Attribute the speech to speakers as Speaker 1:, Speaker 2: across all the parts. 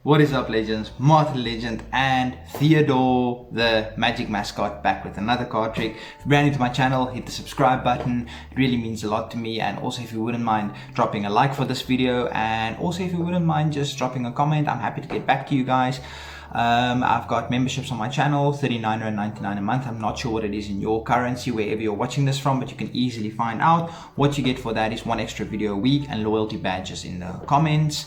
Speaker 1: What is up, legends? Martin Legend and Theodore the Magic Mascot back with another card trick. If you're brand new to my channel, hit the subscribe button. It really means a lot to me. And also, if you wouldn't mind dropping a like for this video, and also if you wouldn't mind just dropping a comment, I'm happy to get back to you guys. I've got memberships on my channel, $39.99 a month. I'm not sure what it is in your currency, wherever you're watching this from, but you can easily find out. What you get for that is one extra video a week and loyalty badges in the comments.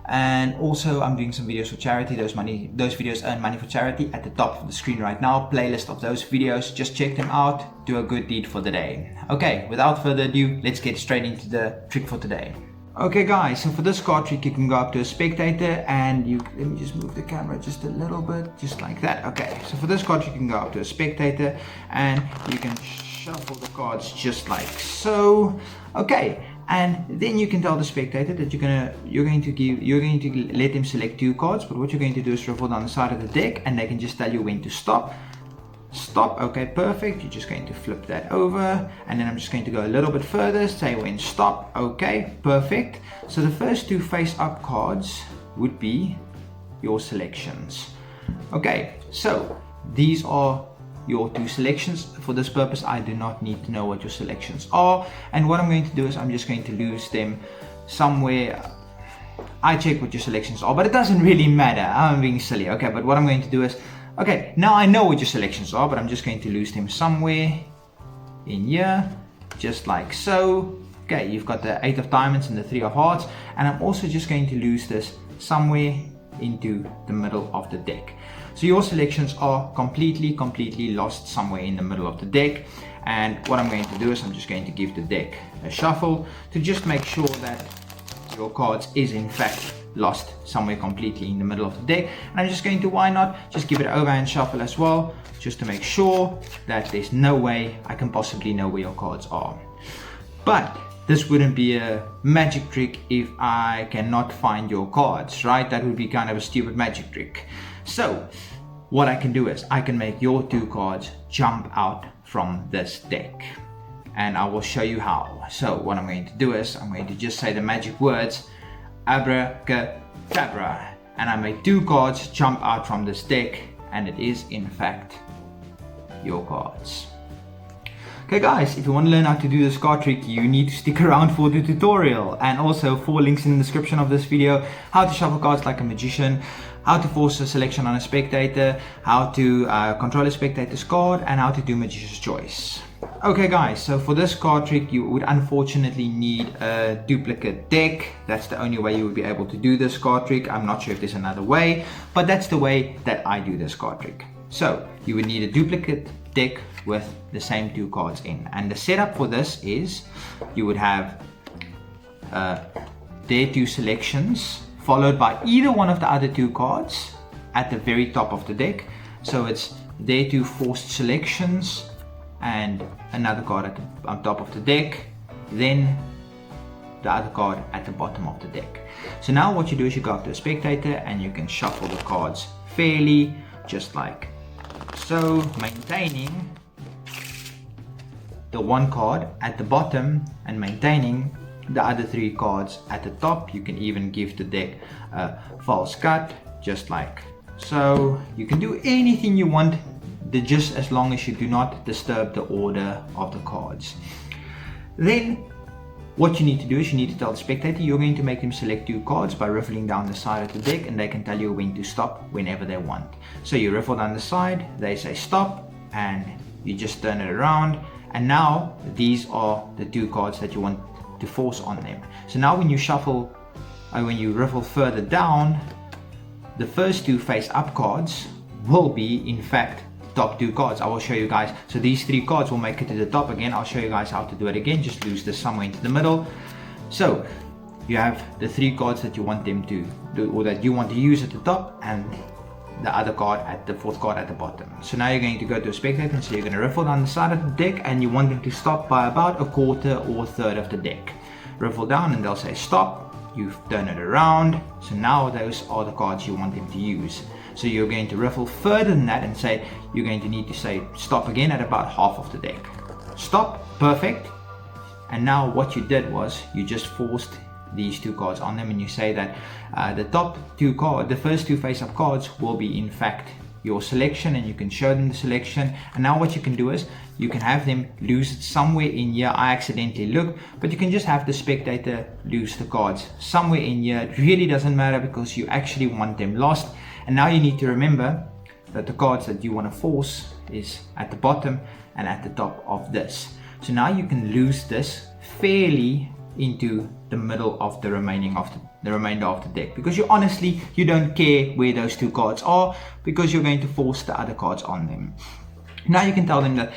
Speaker 1: And also, I'm doing some videos for charity. Those videos earn money for charity at the top of the screen right now. Playlist of those videos, just check them out. Do a good deed for the day. Okay, without further ado, let's get straight into the trick for today. Okay guys, so for this card trick you can go up to a spectator and let me just move the camera just a little bit, just like that. Okay, so for this card trick you can go up to a spectator and you can shuffle the cards just like so. Okay, and then you can tell the spectator that you're going to let them select two cards, but what you're going to do is shuffle down the side of the deck and they can just tell you when to stop. Stop. Okay, perfect. You're just going to flip that over, and then I'm just going to go a little bit further, say when stop. Okay, perfect. So the first two face up cards would be your selections. Okay, so these are your two selections. For this purpose I do not need to know what your selections are, and what I'm going to do is I'm just going to lose them somewhere. I check what your selections are, but it doesn't really matter. I'm being silly. Okay, but what I'm going to do is, okay, now I know what your selections are, but I'm just going to lose them somewhere in here, just like so. Okay, you've got the 8 of diamonds and the 3 of hearts, and I'm also just going to lose this somewhere into the middle of the deck. So your selections are completely lost somewhere in the middle of the deck, and what I'm going to do is I'm just going to give the deck a shuffle to just make sure that your cards is in fact lost somewhere completely in the middle of the deck. And I'm just going to, why not, just give it an overhand shuffle as well, just to make sure that there's no way I can possibly know where your cards are. But this wouldn't be a magic trick if I cannot find your cards, right? That would be kind of a stupid magic trick. So what I can do is I can make your two cards jump out from this deck, and I will show you how. So what I'm going to do is I'm going to just say the magic words abracadabra, and I make two cards jump out from this deck, and it is in fact your cards. Okay guys, if you want to learn how to do this card trick, you need to stick around for the tutorial, and also 4 links in the description of this video: how to shuffle cards like a magician, how to force a selection on a spectator, how to control a spectator's card, and how to do magician's choice. Okay guys, so for this card trick you would unfortunately need a duplicate deck. That's the only way you would be able to do this card trick. I'm not sure if there's another way, but that's the way that I do this card trick. So you would need a duplicate deck with the same two cards in, and the setup for this is you would have their two selections followed by either one of the other two cards at the very top of the deck. So it's their two forced selections and another card at on top of the deck, then the other card at the bottom of the deck. So now what you do is you go up to a spectator and you can shuffle the cards fairly, just like so, maintaining the one card at the bottom and maintaining the other 3 cards at the top. You can even give the deck a false cut, just like so. You can do anything you want, just as long as you do not disturb the order of the cards. Then what you need to do is you need to tell the spectator you're going to make them select 2 cards by riffling down the side of the deck, and they can tell you when to stop whenever they want. So you riffle down the side, they say stop, and you just turn it around, and now these are the 2 cards that you want to force on them. So now when you shuffle, when you riffle further down, the first 2 face up cards will be in fact top 2 cards. I will show you guys. So these 3 cards will make it to the top again. I'll show you guys how to do it again. Just lose this somewhere into the middle. So you have the 3 cards that you want them to do, or that you want to use at the top, and the other card at the 4th card at the bottom. So now you're going to go to a spectator, and so you're going to riffle down the side of the deck, and you want them to stop by about a quarter or a third of the deck. Riffle down and they'll say stop. You've turned it around. So now those are the cards you want them to use. So you're going to riffle further than that and say you're going to need to say stop again at about half of the deck. Stop, perfect. And now what you did was you just forced these two cards on them, and you say that the first two face-up cards will be in fact your selection, and you can show them the selection. And now what you can do is you can have them lose it somewhere in here. I accidentally looked, but you can just have the spectator lose the cards somewhere in here. It really doesn't matter because you actually want them lost. And now you need to remember that the cards that you want to force is at the bottom and at the top of this. So now you can lose this fairly into the middle of the remainder of the deck, because you don't care where those two cards are, because you're going to force the other cards on them. Now you can tell them that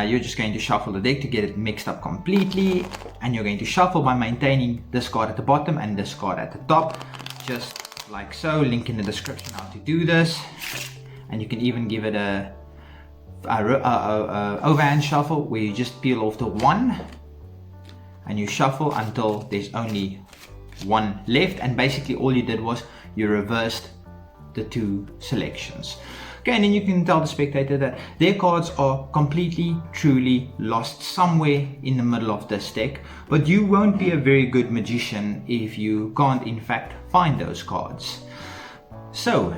Speaker 1: you're just going to shuffle the deck to get it mixed up completely, and you're going to shuffle by maintaining this card at the bottom and this card at the top, just like so. Link in the description how to do this, and you can even give it a overhand shuffle where you just peel off the 1 and you shuffle until there's only 1 left, and basically all you did was you reversed the 2 selections. Okay, and then you can tell the spectator that their cards are completely, truly lost somewhere in the middle of this deck, but you won't be a very good magician if you can't in fact find those cards. So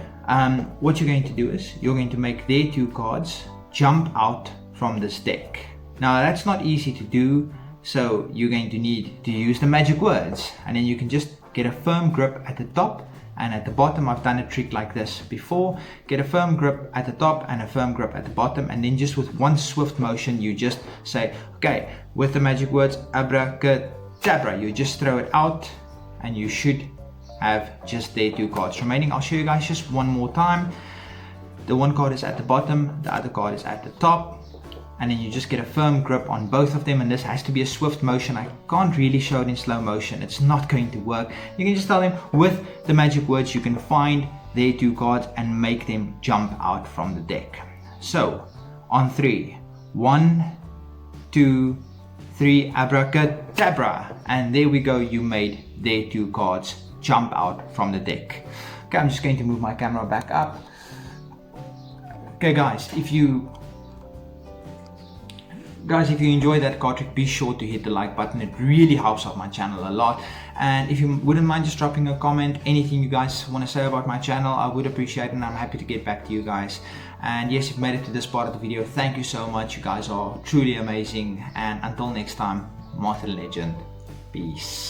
Speaker 1: what you're going to do is you're going to make their 2 cards jump out from this deck. Now that's not easy to do, so you're going to need to use the magic words, and then you can just get a firm grip at the top and at the bottom. I've done a trick like this before. Get a firm grip at the top and a firm grip at the bottom, and then just with one swift motion you just say, okay, with the magic words abracadabra, you just throw it out and you should have just their 2 cards remaining. I'll show you guys just one more time. The one card is at the bottom, the other card is at the top, and then you just get a firm grip on both of them, and this has to be a swift motion. I can't really show it in slow motion, it's not going to work. You can just tell them with the magic words you can find their 2 cards and make them jump out from the deck. So on 3, 1, 2, 3, abracadabra, and there we go, you made their 2 cards jump out from the deck. Okay, I'm just going to move my camera back up. Okay guys, if you enjoyed that card trick, be sure to hit the like button. It really helps out my channel a lot. And if you wouldn't mind just dropping a comment, anything you guys want to say about my channel, I would appreciate it, and I'm happy to get back to you guys. And yes, you've made it to this part of the video, thank you so much. You guys are truly amazing, and until next time, Martin Legend, peace.